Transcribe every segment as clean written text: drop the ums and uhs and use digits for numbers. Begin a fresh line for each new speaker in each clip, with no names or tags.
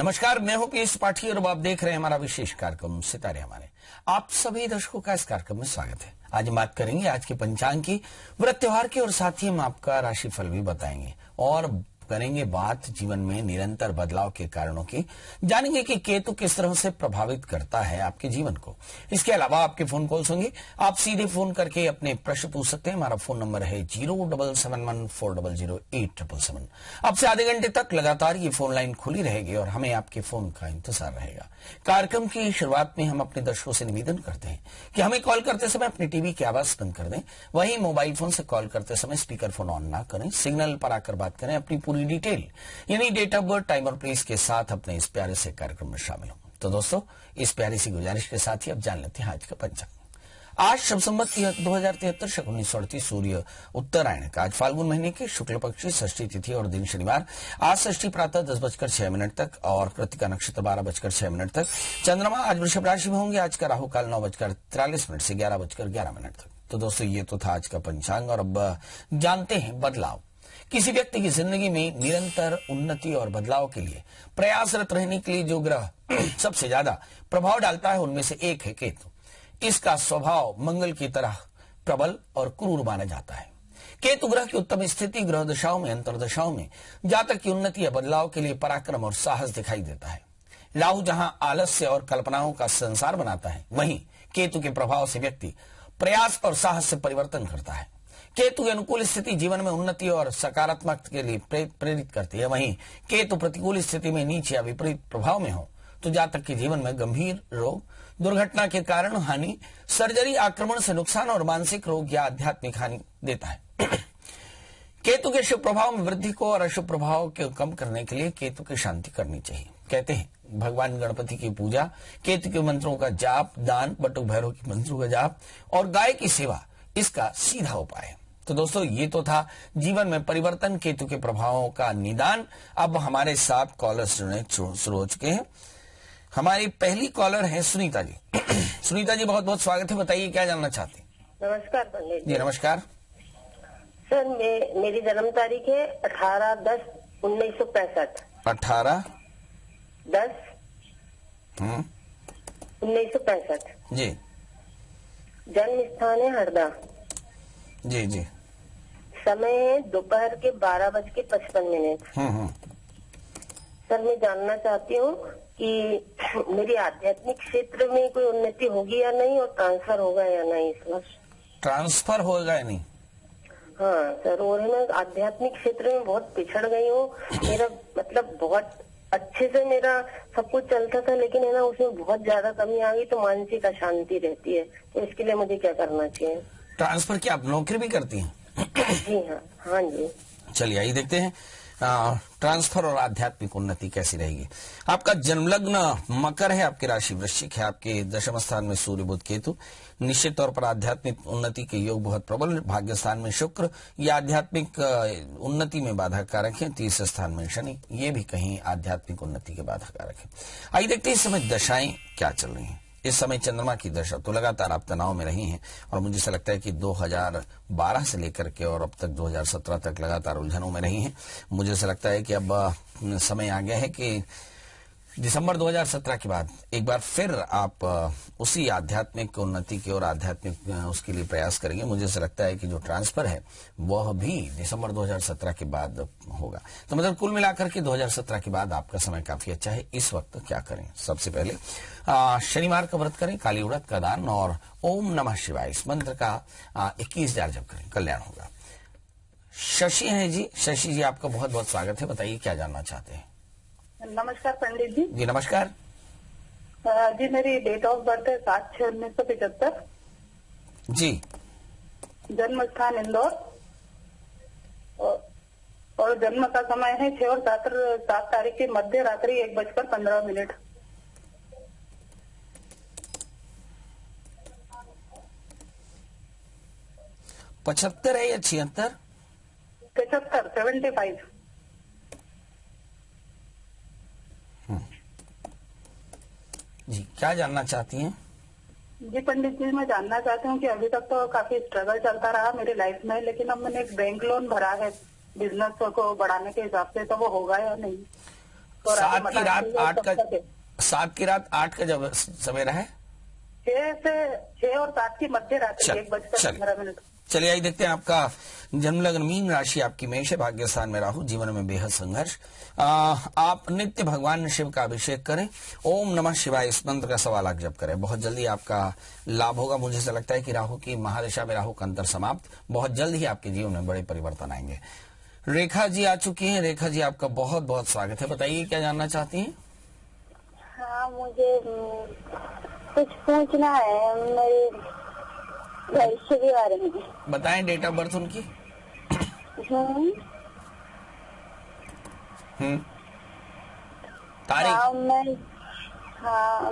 नमस्कार, मैं हूं पीएस पाठी और आप देख रहे हैं हमारा विशेष कार्यक्रम सितारे हमारे। आप सभी दर्शकों का इस कार्यक्रम में स्वागत है। आज हम बात करेंगे आज के पंचांग की, व्रत त्योहार की और साथ ही हम आपका राशिफल भी बताएंगे और करेंगे बात जीवन में निरंतर बदलाव के कारणों की। जानेंगे कि केतु किस तरह से प्रभावित करता है आपके जीवन को। इसके अलावा आपके फोन कॉल्स होंगे, आप सीधे फोन करके अपने प्रश्न पूछ सकते हैं। हमारा फोन नंबर है 07714008777। अब से आधे घंटे तक लगातार ये फोन लाइन खुली रहेगी और हमें आपके फोन का इंतजार रहेगा। कार्यक्रम की शुरुआत में हम अपने दर्शकों से निवेदन करते हैं कि हमें कॉल करते समय अपनी टीवी की आवाज बंद कर दें। वहीं मोबाइल फोन से कॉल करते समय स्पीकर फोन ऑन ना करें। सिग्नल पर आकर बात करें। अपनी पूरी डिटेल यानी डेट ऑफ बर्थ, टाइम और प्लेस के साथ अपने इस प्यारे से कार्यक्रम में शामिल हो। तो दोस्तों, इस प्यारी सी गुजारिश के साथ ही अब जान लेते हैं आज का पंचांग। आज शब संवत 2073 शक 1938 सूर्य उत्तरायण का आज फाल्गुन महीने के शुक्ल पक्ष की षष्ठी तिथि और दिन शनिवार। आज षष्ठी प्रातः 10:06 तक और कृतिका नक्षत्र 12:06 तक। चंद्रमा आज वृषभ राशि में होंगे। आज का राहु काल 9:43 से 11:11 तक। तो दोस्तों, ये तो था आज का पंचांग और अब जानते हैं बदलाव। किसी व्यक्ति की जिंदगी में निरंतर उन्नति और बदलाव के लिए प्रयासरत रहने के लिए जो ग्रह सबसे ज्यादा प्रभाव डालता है उनमें से एक है केतु। इसका स्वभाव मंगल की तरह प्रबल और क्रूर माना जाता है। केतु ग्रह की उत्तम स्थिति ग्रह दशाओं में, अंतरदशाओं में जातक की उन्नति या बदलाव के लिए पराक्रम और साहस दिखाई देता है। राहु जहां आलस्य और कल्पनाओं का संसार बनाता है, वहीं केतु के प्रभाव से व्यक्ति प्रयास और साहस से परिवर्तन करता है। केतु की अनुकूल स्थिति जीवन में उन्नति और सकारात्मक के लिए प्रेरित करती है। वहीं केतु प्रतिकूल स्थिति में नीच या विपरीत प्रभाव में हो तो जातक के जीवन में गंभीर रोग, दुर्घटना के कारण हानि, सर्जरी, आक्रमण से नुकसान और मानसिक रोग या आध्यात्मिक हानि देता है। केतु के शुभ प्रभाव में वृद्धि को और अशुभ प्रभाव को कम करने के लिए केतु की शांति करनी चाहिए। कहते हैं भगवान गणपति की पूजा, केतु के मंत्रों का जाप, दान, बटुक भैरव के मंत्रों का जाप और गाय की सेवा इसका सीधा उपाय है। तो दोस्तों, ये तो था जीवन में परिवर्तन, केतु के प्रभावों का निदान। अब हमारे साथ कॉलर्स जुड़ने शुरू हो चुके हैं। हमारी पहली कॉलर है सुनीता जी। सुनीता जी, बहुत बहुत स्वागत है। बताइए क्या जानना चाहते हैं।
नमस्कार पंडित
जी। नमस्कार
सर। मेरी जन्म तारीख है 18/10/1965। 18/10/1965
जी।
जन्म स्थान है हरदा।
जी जी।
समय दोपहर के 12:55। सर, मैं जानना चाहती हूँ कि मेरी आध्यात्मिक क्षेत्र में कोई उन्नति होगी या नहीं और ट्रांसफर होगा या नहीं इस वर्ष।
ट्रांसफर होगा या नहीं?
हाँ सर, और है ना, आध्यात्मिक क्षेत्र में बहुत पिछड़ गई हूँ। मेरा मतलब बहुत अच्छे से मेरा सब कुछ चलता था, लेकिन है ना उसमें बहुत ज्यादा कमी आ गई तो मानसिक अशांति रहती है। तो इसके लिए मुझे क्या करना चाहिए?
ट्रांसफर क्या आप नौकरी भी करती हैं?
जी हाँ। हाँ जी।
चलिए आइए देखते हैं ट्रांसफर और आध्यात्मिक उन्नति कैसी रहेगी। आपका जन्म लग्न मकर है, आपकी राशि वृश्चिक है, आपके दशम स्थान में सूर्य बुध केतु। निश्चित तौर पर आध्यात्मिक उन्नति के योग बहुत प्रबल। भाग्य स्थान में शुक्र, ये आध्यात्मिक उन्नति में बाधा कारक है। तीसरे स्थान में शनि, ये भी कहीं आध्यात्मिक उन्नति के बाधा कारक है। आइए देखते हैं इस समय दशाएं क्या चल रही हैं। इस समय चंद्रमा की दशा तो लगातार आप तनाव में रही हैं और मुझे ऐसा लगता है कि 2012 से लेकर के और अब तक 2017 तक लगातार उलझनों में रही हैं। मुझे ऐसा लगता है कि अब समय आ गया है कि दिसंबर 2017 के बाद एक बार फिर आप उसी आध्यात्मिक उन्नति की और आध्यात्मिक उसके लिए प्रयास करेंगे। मुझे ऐसा लगता है कि जो ट्रांसफर है वह भी दिसंबर 2017 के बाद होगा। तो मतलब कुल मिलाकर के 2017 के बाद आपका समय काफी अच्छा है। इस वक्त क्या करें? सबसे पहले शनिवार का व्रत करें, काली उड़द का दान और ओम नमः शिवाय इस मंत्र का 21 बार जप करें, कल्याण होगा। शशि है जी। शशि जी, आपका बहुत बहुत स्वागत है। बताइए क्या जानना चाहते हैं।
नमस्कार पंडित जी।
जी नमस्कार।
जी, मेरी डेट ऑफ बर्थ है 7/6/1975।
जी।
जन्म स्थान इंदौर और जन्म का समय है 6 और 7 तारीख की मध्य रात्रि 1:15
$75 है या 76?
75
जी, क्या जानना चाहती हैं?
जी पंडित जी, मैं जानना चाहती हूँ कि अभी तक तो काफी स्ट्रगल चलता रहा मेरी लाइफ में, लेकिन अब मैंने एक बैंक लोन भरा है बिजनेस को बढ़ाने के हिसाब से, तो वो होगा या नहीं? और आगे
7 की रात 8 का 7 की रात 8 का जब सवेरा है
6 और 7 की मध्य रात्रि 1:15।
चलिए आइए देखते हैं आपका जन्म लग्न मीन राशि आपकी मेष है, भाग्य स्थान में राहु, जीवन में बेहद संघर्ष। आप नित्य भगवान शिव का अभिषेक करें, ओम नमः शिवाय इस मंत्र का 1.25 लाख जप करें, बहुत जल्दी आपका लाभ होगा। मुझे ऐसा लगता है कि राहु की महादशा में राहु का अंतर समाप्त, बहुत जल्द ही आपके जीवन में बड़े परिवर्तन आएंगे। रेखा जी आ चुकी हैं। रेखा जी आपका बहुत बहुत स्वागत है, बताइए क्या जानना चाहती हैं?
हाँ, मुझे कुछ पूछना है मेरे भविष्य के बारे में।
बताएं डेट ऑफ बर्थ उनकी। तारीख।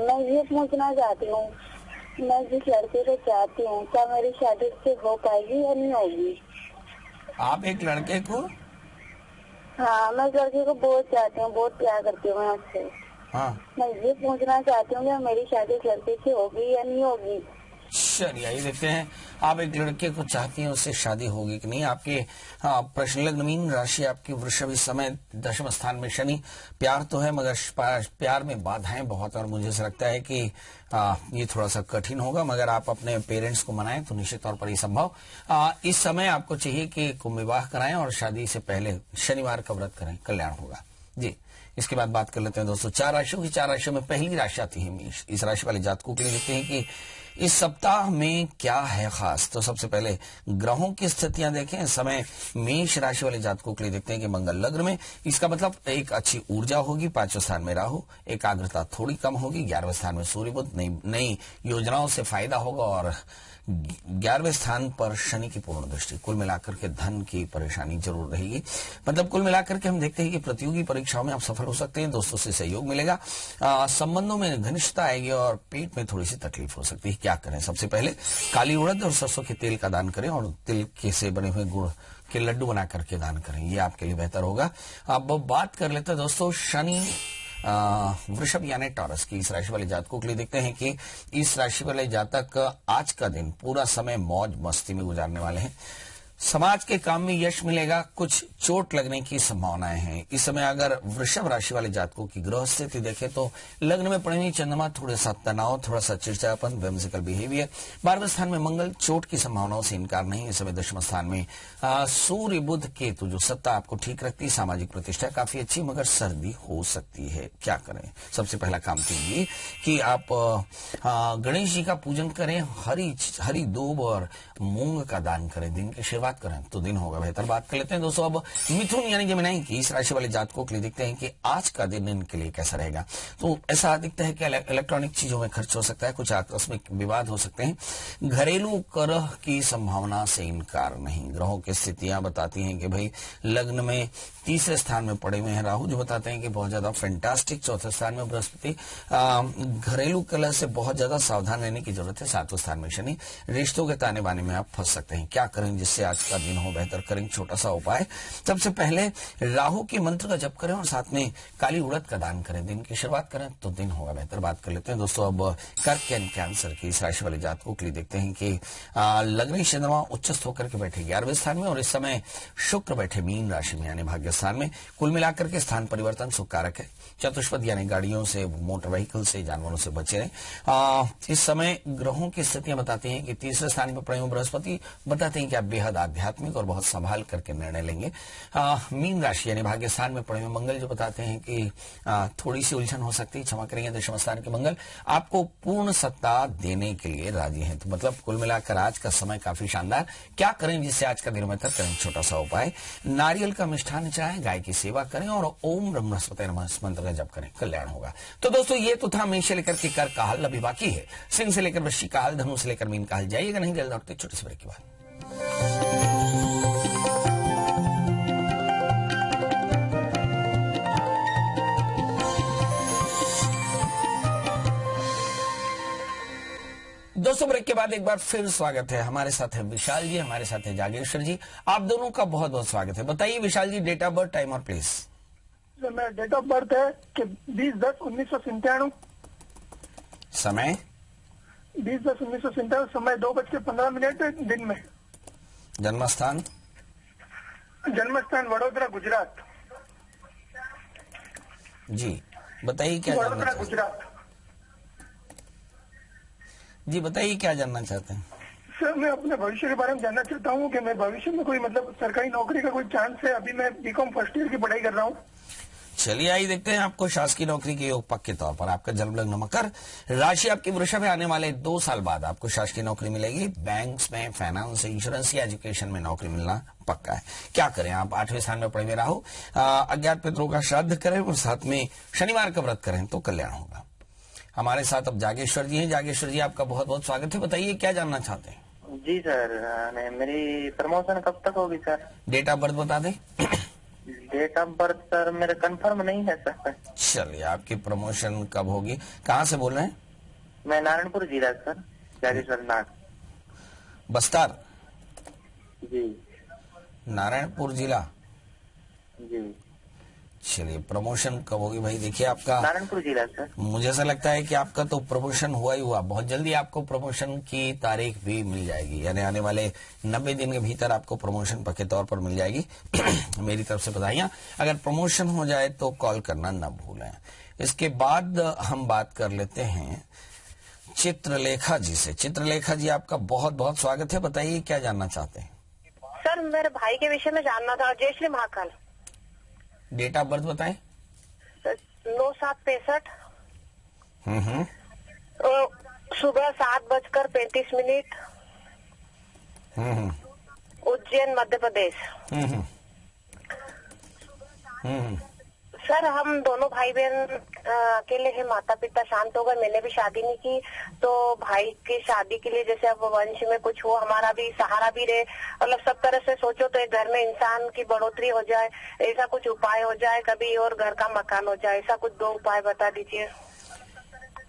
मैं ये पूछना चाहती हूँ, मैं जिस लड़के को चाहती हूँ क्या मेरी शादी उससे हो पाएगी या नहीं होगी?
आप एक लड़के को?
हाँ, मैं लड़के को बहुत चाहती हूँ, बहुत प्यार करती हूँ मैं उससे।
हाँ, मैं
ये पूछना चाहती हूँ कि मेरी शादी उस लड़के से होगी या नहीं होगी।
चलिए आइए देखते हैं, आप एक लड़के को चाहती हैं, उससे शादी होगी कि नहीं। आपके प्रश्न लग्न मीन राशि आपकी वृषभ, इस समय 10वें स्थान में शनि। प्यार तो है मगर प्यार में बाधाएं बहुत, और मुझे ऐसा लगता है कि ये थोड़ा सा कठिन होगा, मगर आप अपने पेरेंट्स को मनाएं तो निश्चित तौर पर ये संभव। इस समय आपको चाहिए कि कुंभ विवाह कराएं और शादी से पहले शनिवार का व्रत करें, कल्याण होगा जी। इसके बाद बात कर लेते हैं दोस्तों 4 राशियों की। 4 राशियों में पहली राशि आती है मेष। इस राशि वाले जातकों के लिए देखते हैं कि इस सप्ताह में क्या है खास। तो सबसे पहले ग्रहों की स्थितियां देखें। इस समय मेष राशि वाले जातकों के लिए देखते हैं कि मंगल लग्न में, इसका मतलब एक अच्छी ऊर्जा होगी। 5वें स्थान में राहु, एकाग्रता थोड़ी कम होगी। 11वें स्थान में सूर्य बुध, नई योजनाओं से फायदा होगा। और 11वें स्थान पर शनि की पूर्ण दृष्टि। कुल मिलाकर के धन की परेशानी जरूर रहेगी। मतलब कुल मिलाकर के हम देखते हैं कि प्रतियोगी परीक्षाओं में आप सफल हो सकते हैं, दोस्तों से सहयोग मिलेगा, संबंधों में घनिष्ठता आएगी और पेट में थोड़ी सी तकलीफ हो सकती है। क्या करें? सबसे पहले काली उड़द और सरसों के तेल का दान करें और तिल के से बने हुए गुड़ के लड्डू बना करके दान करें, ये आपके लिए बेहतर होगा। अब बात कर लेते हैं दोस्तों शनि वृषभ यानी टॉरस की। इस राशि वाले जातकों के लिए देखते हैं कि इस राशि वाले जातक आज का दिन पूरा समय मौज मस्ती में गुजारने वाले हैं। समाज के काम में यश मिलेगा, कुछ चोट लगने की संभावनाएं हैं। इस समय अगर वृषभ राशि वाले जातकों की ग्रह स्थिति देखें तो लग्न में पड़ी हुई चंद्रमा, थोड़ा सा तनाव, थोड़ा सा चिड़चिड़ापन, व्यामसिकल बिहेवियर। 12वें स्थान में मंगल, चोट की संभावनाओं से इनकार नहीं। इस समय 10वें स्थान में सूर्य बुध केतु, जो सत्ता आपको ठीक रखती है, सामाजिक प्रतिष्ठा काफी अच्छी, मगर सर्दी हो सकती है। क्या करें? सबसे पहला काम कीजिए कि आप गणेश जी का पूजन करें, हरी दूब और मूंग का दान करें, दिन की शुरुआत करें तो दिन होगा बेहतर। बात कर लेते हैं दोस्तों अब मिथुन यानी जमिनाई की। इस राशि वाले जातकों के लिए देखते हैं कि आज का दिन इनके लिए कैसा रहेगा। तो ऐसा दिखता है कि इलेक्ट्रॉनिक चीजों में खर्च हो सकता है, कुछ आकस्मिक विवाद हो सकते हैं, घरेलू कलह की संभावना से इनकार नहीं। ग्रहों की स्थितियां बताती हैं कि भाई लग्न में 3रे स्थान में पड़े हुए हैं राहु, जो बताते हैं कि बहुत ज्यादा फैंटास्टिक। 4थे स्थान में बृहस्पति, घरेलू कलह से बहुत ज्यादा सावधान रहने की जरूरत है। 7वें स्थान में शनि, रिश्तों के ताने बाने में आप फंस सकते हैं। क्या करें जिससे आज का दिन हो बेहतर? करें छोटा सा उपाय। सबसे पहले राहु के मंत्र का जप करें और साथ में काली उड़द का दान करें, दिन की शुरुआत करें तो दिन होगा बेहतर। बात कर लेते हैं दोस्तों अब कर्क एंड कैंसर की। इस राशि वाले जातकों के लिए देखते हैं कि लग्न चंद्रमा उच्चस्थ होकर के बैठे 11वें स्थान में और इस समय शुक्र बैठे मीन राशि में यानी भाग्य स्थान में। कुल मिलाकर के स्थान परिवर्तन सुख कारक है। चतुष्पद यानी गाड़ियों से, मोटर व्हीकल से, जानवरों से बचे रहें। इस समय ग्रहों की स्थितियां बताती हैं कि 3रे स्थान पर पड़े हुए बृहस्पति बताते हैं कि आप बेहद आध्यात्मिक और बहुत संभाल करके निर्णय लेंगे। मीन राशि यानी भाग्य स्थान में पड़े हुए मंगल जो बताते हैं कि थोड़ी सी उलझन हो सकती है, क्षमा करेंगे। 10वें स्थान के मंगल आपको पूर्ण सत्ता देने के लिए राजी हैं। तो मतलब कुल मिलाकर आज का समय काफी शानदार। क्या करें जिससे आज का दिन बेहतर? करें छोटा सा उपाय, नारियल का मिष्ठान चढ़ाएं, गाय की सेवा करें और ओम ब्रह्मस्पति नमः मंत्र का जप करें, कल्याण होगा। तो दोस्तों ये तो था मेष से लेकर के कर्क का हाल, अभी बाकी है सिंह से लेकर वृश्चिक का हाल, धनु से लेकर मीन का हाल। जाइएगा नहीं, जल्द लौटते छोटे से ब्रेक के बाद। दोस्तों ब्रेक के बाद एक बार फिर स्वागत है। हमारे साथ है विशाल जी, हमारे साथ है जागेश्वर जी। आप दोनों का बहुत बहुत स्वागत है। बताइए विशाल जी, डेट ऑफ बर्थ, टाइम और प्लेस।
मेरा डेट ऑफ बर्थ है कि 20/10/1997।
समय
20/10/1997, समय 2:15 दिन में।
जन्मस्थान
वडोदरा, गुजरात।
जी बताइए क्या जानना
वडोदरा
चाहते हैं?
गुजरात।
जी बताइए क्या जानना चाहते हैं?
सर मैं अपने भविष्य के बारे में जानना चाहता हूँ कि मैं भविष्य में कोई मतलब सरकारी नौकरी का कोई चांस है। अभी मैं बीकॉम फर्स्ट ईयर की पढ़ाई कर रहा हूँ।
चलिए आइए देखते हैं आपको शासकीय नौकरी के योग पक्के तौर पर। आपका जन्म लग्न मकर, राशि आपकी वृषभ है। आने वाले 2 साल बाद आपको शासकीय नौकरी मिलेगी। बैंक्स में, फाइनेंस, इंश्योरेंस या एजुकेशन में नौकरी मिलना पक्का है। क्या करें आप? 8वें स्थान में पड़े हुए राहु, अज्ञात पितरों का श्राद्ध करें और साथ में शनिवार का व्रत करें तो कल्याण होगा। हमारे साथ अब जागेश्वर जी हैं। जागेश्वर जी आपका बहुत बहुत स्वागत है। बताइए क्या जानना चाहते हैं?
जी सर, मेरी प्रमोशन कब तक होगी सर?
डेट ऑफ बर्थ बता दें।
डेट ऑफ बर्थ सर मेरे कंफर्म नहीं है सर।
चलिए आपकी प्रमोशन कब होगी? कहाँ से बोल रहे हैं?
मैं नारायणपुर जिला सर, जागेश्वर नाथ।
बस्तर?
जी
नारायणपुर जिला।
जी,
चलिए प्रमोशन कब होगी भाई? देखिए आपका
नारायणपुर जिला सर।
मुझे ऐसा लगता है कि आपका तो प्रमोशन हुआ ही हुआ। बहुत जल्दी आपको प्रमोशन की तारीख भी मिल जाएगी, यानी आने वाले 90 दिन के भीतर आपको प्रमोशन पक्के तौर पर मिल जाएगी। मेरी तरफ से बधाइयां। अगर प्रमोशन हो जाए तो कॉल करना न भूलें। इसके बाद हम बात कर लेते हैं चित्रलेखा जी से। चित्रलेखा जी आपका बहुत बहुत स्वागत है। बताइए क्या जानना चाहते हैं?
सर मेरे भाई के विषय में जानना था। जयश्री महाकाल।
डेट ऑफ बर्थ बताएं।
9/7/65।
हम्म।
सुबह 7:35।
हम्म।
उज्जैन मध्य प्रदेश।
हम्म।
सर हम दोनों भाई बहन अकेले हैं। माता पिता शांत हो गए। मैंने भी शादी नहीं की, तो भाई की शादी के लिए जैसे अब वंश में कुछ हो, हमारा भी सहारा भी रहे, मतलब सब तरह से सोचो तो एक घर में इंसान की बढ़ोतरी हो जाए, ऐसा कुछ उपाय हो जाए, कभी और घर का मकान हो जाए, ऐसा कुछ 2 उपाय बता दीजिए।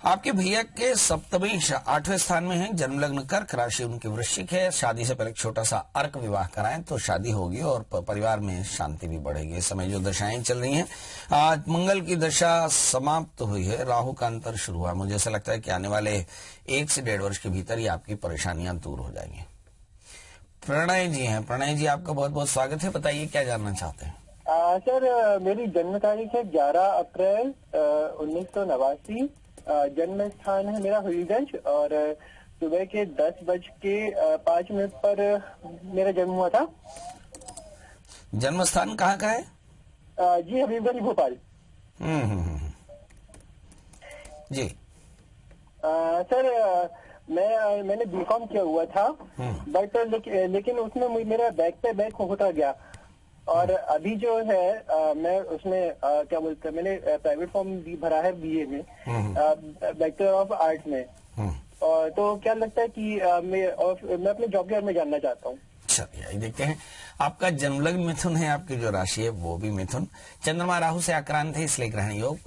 आपके भैया के सप्तमी 8वें स्थान में है। जन्म लग्न कर्क, राशि उनकी वृश्चिक है। शादी से पहले एक छोटा सा अर्क विवाह कराएं तो शादी होगी और परिवार में शांति भी बढ़ेगी। इस समय जो दशाएं चल रही हैं, आज मंगल की दशा समाप्त हुई है, राहु का अंतर शुरू हुआ। मुझे ऐसा लगता है कि आने वाले 1 से 1.5 वर्ष के भीतर ही आपकी परेशानियां दूर हो जाएंगी। प्रणय जी हैं। प्रणय जी आपका बहुत बहुत स्वागत है। बताइए क्या जानना चाहते हैं?
सर मेरी जन्म तारीख है 11 अप्रैल 1989। जन्म स्थान है मेरा हबीबगंज और सुबह के 10:05 पर मेरा जन्म हुआ था।
जन्म स्थान कहाँ का है?
जी हबीबगंज भोपाल।
जी
सर मैंने बीकॉम किया हुआ था, बट लेकिन उसमें मेरा बैक पे बैक होता गया और अभी जो है मैं उसमें क्या बोलते हैं, मैंने प्राइवेट फॉर्म भी भरा है बीए में, बैचलर ऑफ आर्ट में। और तो क्या लगता है कि मैं अपने जॉब के बारे में जानना चाहता हूँ।
चलिए देखते हैं। आपका जन्म लग्न मिथुन है, आपकी जो राशि है वो भी मिथुन। चंद्रमा राहु से आक्रांत है, इसलिए ग्रहण योग।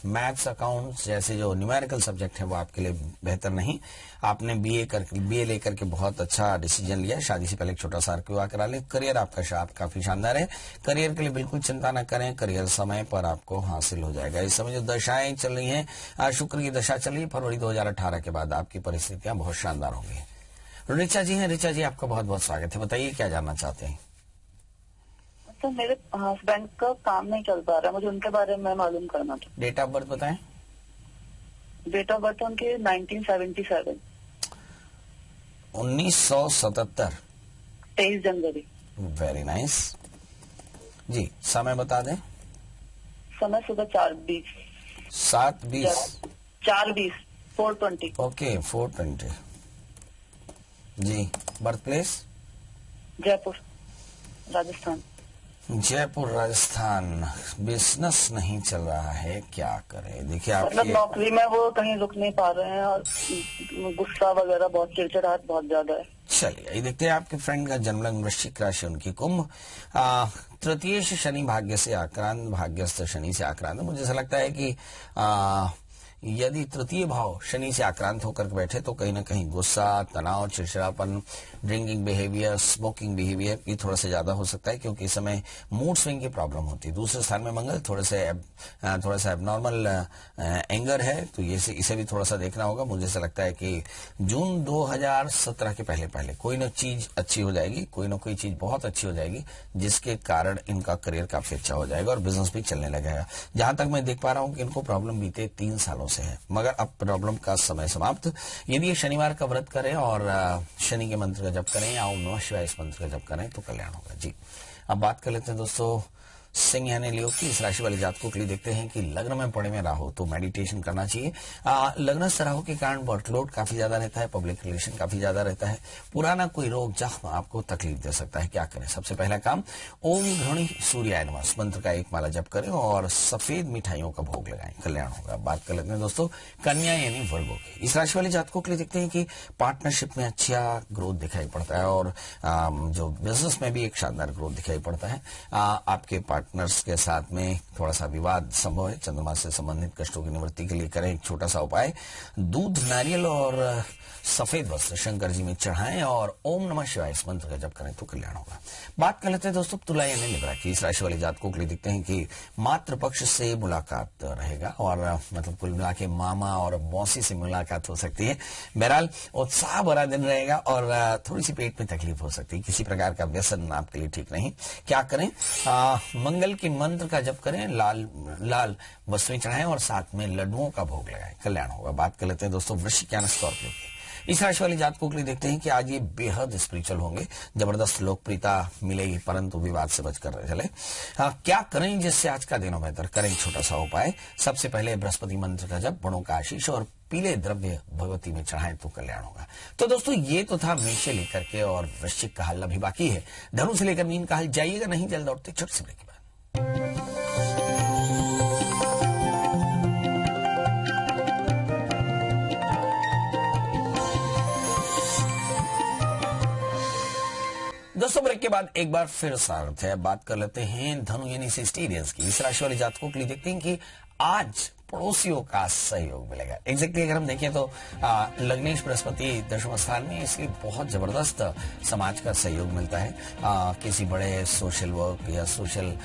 मैथ्स, अकाउंट्स जैसे जो न्यूमेरिकल सब्जेक्ट है वो आपके लिए बेहतर नहीं। आपने बीए लेकर के बहुत अच्छा डिसीजन लिया। शादी से पहले एक छोटा सा अर्क विवाह करा ले। करियर आपका काफी शानदार है। करियर के लिए बिल्कुल चिंता न करें, करियर समय पर आपको हासिल हो जाएगा। इस समय जो दशाएं चल रही हैं, शुक्र की दशा चल रही है, फरवरी 2018 के बाद आपकी परिस्थितियां बहुत शानदार होंगी। ऋचा जी हैं। ऋचा जी आपका बहुत बहुत स्वागत है। बताइए क्या जानना चाहते हैं?
तो मेरे हस्बैंड का काम नहीं चल पा रहा, मुझे उनके बारे में मालूम करना था।
डेट ऑफ बर्थ बताएं।
डेट ऑफ बर्थ उनकी 1977।
1977।
23 जनवरी।
वेरी नाइस जी। समय बता दें।
समय सुबह 4:20।
7:20।
4:20। 4:20।
ओके 4:20 जी। Birth place?
Jaipur Rajasthan.
Jaipur Rajasthan. Business नहीं चल रहा है, क्या करें? देखिए
मतलब
आपकी
नौकरी में वो कहीं रुक नहीं पा रहे हैं और गुस्सा वगैरह बहुत, चिड़चिड़ाहट बहुत ज्यादा है।
चलिए देखते हैं। आपके फ्रेंड का जन्म लग्न वृश्चिक राशि, उनकी कुंभ। तृतीय शनि भाग्य से आक्रांत, भाग्यस्थ शनि से आक्रांत। मुझे ऐसा लगता है कि यदि तृतीय भाव शनि से आक्रांत होकर बैठे तो कहीं ना कहीं गुस्सा, तनाव, चिड़चिड़ापन, ड्रिंकिंग बिहेवियर, स्मोकिंग बिहेवियर ये थोड़ा सा ज्यादा हो सकता है, क्योंकि इस समय मूड स्विंग की प्रॉब्लम होती है। दूसरे स्थान में मंगल थोड़ा सा एबनॉर्मल एंगर है, तो ये इसे भी थोड़ा सा देखना होगा। मुझे ऐसा लगता है कि जून 2017 के पहले कोई ना चीज अच्छी हो जाएगी, कोई ना कोई चीज बहुत अच्छी हो जाएगी, जिसके कारण इनका करियर काफी अच्छा हो जाएगा और बिजनेस भी चलने लगेगा। जहां तक मैं देख पा रहा हूं कि इनको प्रॉब्लम बीते 3 सालों से है, मगर अब प्रॉब्लम का समय समाप्त। यदि ये शनिवार का व्रत करें और शनि के मंत्र का जप करें या ओम नमः शिवाय इस मंत्र का जप करें तो कल्याण होगा जी। अब बात कर लेते हैं दोस्तों सिंह यानी लियो की। इस राशि वाले जातकों के लिए देखते हैं कि लग्न में पड़े में राहु, तो मेडिटेशन करना चाहिए। लग्नस्थ राहु के कारण वर्कलोड काफी ज्यादा रहता है, पब्लिक रिलेशन काफी ज्यादा रहता है, पुराना कोई रोग जख्म आपको तकलीफ दे सकता है। क्या करें? सबसे पहला काम ओम घृणी सूर्याय नमः मंत्र का 1 माला जप करें और सफेद मिठाइयों का भोग लगाएं, कल्याण होगा। बात कर लेते हैं दोस्तों कन्या यानी वर्गों की। इस राशि वाले जातकों के लिए देखते हैं कि पार्टनरशिप में अच्छा ग्रोथ दिखाई पड़ता है और जो बिजनेस में भी एक शानदार ग्रोथ दिखाई पड़ता है। आपके पार्टनर्स के साथ में थोड़ा सा विवाद संभव है। चंद्रमा से संबंधित कष्टों की निवृत्ति के लिए करें एक छोटा सा उपाय, दूध, नारियल और सफेद वस्त्र शंकर जी में चढ़ाएं और ओम नमः शिवाय इस मंत्र का जप करें तो कल्याण होगा। बात कर लेते हैं दोस्तों तुला यानी लिब्रा की। इस राशि वाले जातकों के लिए देखते हैं कि मातृ पक्ष से मुलाकात रहेगा और मतलब कुल मिला के मामा और मौसी से मुलाकात हो सकती है। बहरहाल उत्साह भरा दिन रहेगा और थोड़ी सी पेट में तकलीफ हो सकती है। किसी प्रकार का व्यसन आपके लिए ठीक नहीं। क्या करें? मंगल के मंत्र का जप करें, लाल वस्तुएं चढ़ाएं और साथ में लड्डुओं का भोग लगाएं, कल्याण होगा। बात कर लेते हैं दोस्तों वृश्चिक यानी स्कॉर्पियो की। इस राशि वाले जातकों के लिए देखते हैं कि आज ये बेहद स्पिरिचुअल होंगे, जबरदस्त लोकप्रियता मिलेगी, परंतु विवाद से बचकर चले। क्या करें जिससे आज का दिन बेहतर? करें छोटा सा उपाय। सबसे पहले बृहस्पति मंत्र का जप, बड़ों का आशीष और पीले द्रव्य भगवती में चढ़ाएं तो कल्याण होगा। तो दोस्तों ये तो था मेष से लेकर के और वृश्चिक का हाल अभी बाकी है। धनु से लेकर मीन का हाल जाइएगा नहीं, जल्द लौटते छोटे से ब्रेक के बाद। दोस्तों ब्रेक के बाद एक बार फिर स्वागत है। बात कर लेते हैं धनु यानी सिस्टीरियस की। इस राशि वाले जातकों के लिए देखते हैं कि आज पड़ोसियों का सहयोग मिलेगा। एग्जैक्टली अगर हम देखें तो लग्नेश बृहस्पति दशम स्थान में, इसलिए बहुत जबरदस्त समाज का सहयोग मिलता है। किसी बड़े सोशल वर्क या सोशल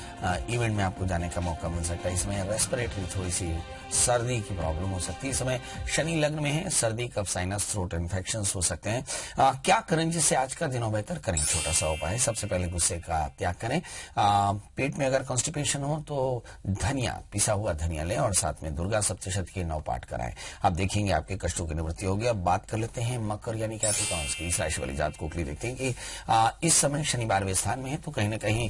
इवेंट में आपको जाने का मौका मिल सकता है। इसमें रेस्पिरेटरी थोड़ी सी सर्दी की प्रॉब्लम हो सकती है। इस समय शनि लग्न में है, सर्दी, कफ, साइनस, थ्रोट इन्फेक्शन हो सकते हैं। क्या करें जिससे आज का दिन बेहतर? करें छोटा सा उपाय। सबसे पहले गुस्से का त्याग करें। पेट में अगर कॉन्स्टिपेशन हो तो धनिया, पिसा हुआ धनिया लें और साथ में दुर्गा सप्तशती के 9 पाठ कराएं। आप देखेंगे आपके कष्टों की निवृत्ति होगी। अब बात कर लेते हैं मकर यानी कैप्रिकॉर्न्स की। इस राशि वाली जातकों के लिए देखते हैं कि इस समय शनि 12वें स्थान में है, तो कहीं ना कहीं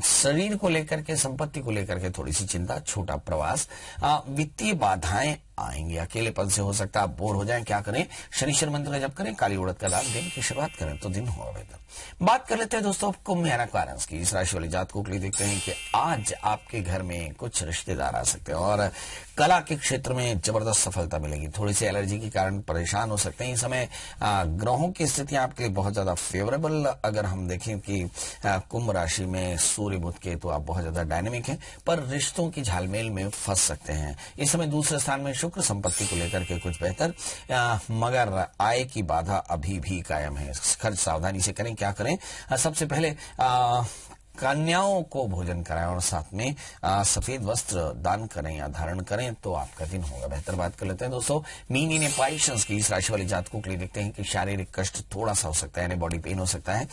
शरीर को लेकर के, संपत्ति को लेकर के थोड़ी सी चिंता, छोटा प्रवास, वित्तीय बाधाएं आएंगे, अकेलेपन से हो सकता है आप बोर हो जाएं। क्या करें? शनिश्चर मंत्र का जप करें, काली उड़द का दान, दिन की शुरुआत करें तो दिन होगा बेहतर। बात कर लेते हैं दोस्तों कुंभ यानी एक्वेरियस की। इस राशि वाले जातकों के लिए देखते हैं कि आज आपके घर में कुछ रिश्तेदार आ सकते हैं और कला के क्षेत्र में जबरदस्त सफलता मिलेगी। थोड़ी सी एलर्जी के कारण परेशान हो सकते हैं। इस समय ग्रहों की स्थितियां आपके लिए बहुत ज्यादा फेवरेबल, अगर हम देखें कि कुंभ राशि में सूर्य बुध के, तो आप बहुत ज्यादा डायनेमिक हैं, पर रिश्तों की झालमेल में फंस सकते हैं। इस समय दूसरे स्थान में शुक्र, संपत्ति को लेकर के कुछ बेहतर, मगर आय की बाधा अभी भी कायम है। खर्च सावधानी से करें। क्या करें? सबसे पहले कन्याओं को भोजन कराएं और साथ में सफेद वस्त्र दान करें या धारण करें तो आपका दिन होगा बेहतर। बात कर लेते हैं दोस्तों मीन इन पैशंस की। इस राशि वाले जातकों के लिए देखते हैं कि शारीरिक कष्ट थोड़ा सा हो सकता है, यानी बॉडी पेन हो सकता है।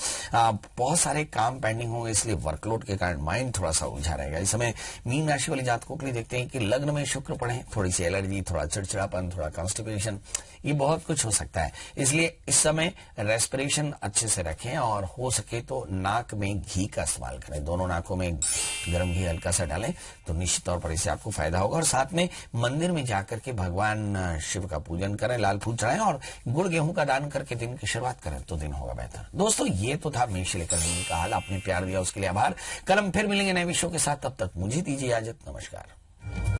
बहुत सारे काम पेंडिंग होंगे, इसलिए वर्कलोड के कारण माइंड थोड़ा सा उलझा रहेगा। इस समय मीन राशि वाले जातकों के लिए देखते हैं कि लग्न में शुक्र पड़े, थोड़ी सी एलर्जी, थोड़ा चिड़चिड़ापन, थोड़ा कॉन्स्टिपेशन, ये बहुत कुछ हो सकता है। इसलिए इस समय रेस्पिरेशन अच्छे से रखें और हो सके तो नाक में घी का इस्तेमाल करें। दोनों नाकों में गर्म घी हल्का सा डालें तो निश्चित तौर पर इससे आपको फायदा होगा। और साथ में मंदिर में जाकर के भगवान शिव का पूजन करें, लाल फूल चढ़ाएं और गुड़ गेहूं का दान करके दिन की शुरुआत करें तो दिन होगा बेहतर। दोस्तों ये तो था मेष लेकर मीन का हाल। आपने प्यार दिया उसके लिए आभार। कल हम फिर मिलेंगे नए विषयों के साथ, तब तक मुझे दीजिए इजाजत। नमस्कार।